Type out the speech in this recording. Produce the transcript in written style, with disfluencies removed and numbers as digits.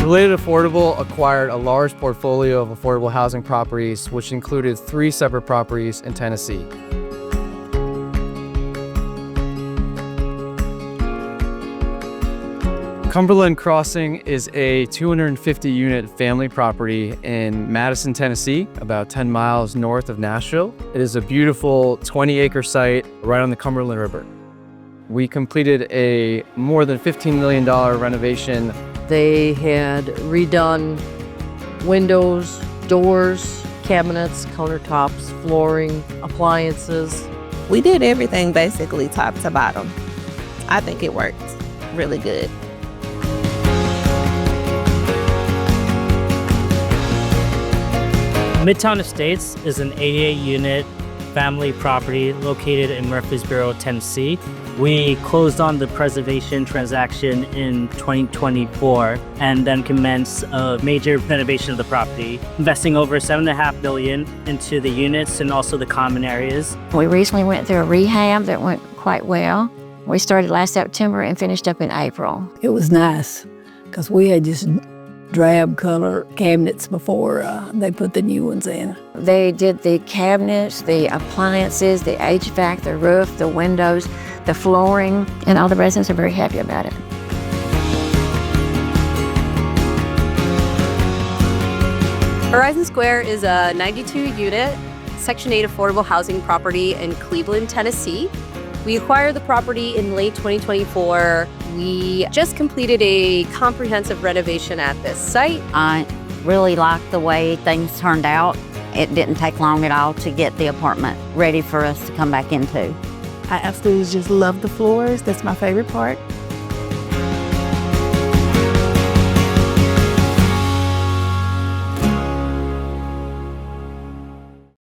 Related Affordable acquired a large portfolio of affordable housing properties, which included 3 separate properties in Tennessee. Cumberland Crossing is a 250-unit family property in Madison, Tennessee, about 10 miles north of Nashville. It is a beautiful 20-acre site right on the Cumberland River. We completed a more than $15 million renovation. They had redone windows, doors, cabinets, countertops, flooring, appliances. We did everything basically top to bottom. I think it worked really good. Midtown Estates is an 88-unit family property located in Murfreesboro, Tennessee. We closed on the preservation transaction in 2024 and then commenced a major renovation of the property, investing over $7.5 million into the units and also the common areas. We recently went through a rehab that went quite well. We started last September and finished up in April. It was nice because we had just drab color cabinets before they put the new ones in. They did the cabinets, the appliances, the HVAC, the roof, the windows, the flooring, and all the residents are very happy about it. Horizon Square is a 92-unit Section 8 affordable housing property in Cleveland, Tennessee. We acquired the property in late 2024. We just completed a comprehensive renovation at this site. I really liked the way things turned out. It didn't take long at all to get the apartment ready for us to come back into. I absolutely just love the floors. That's my favorite part.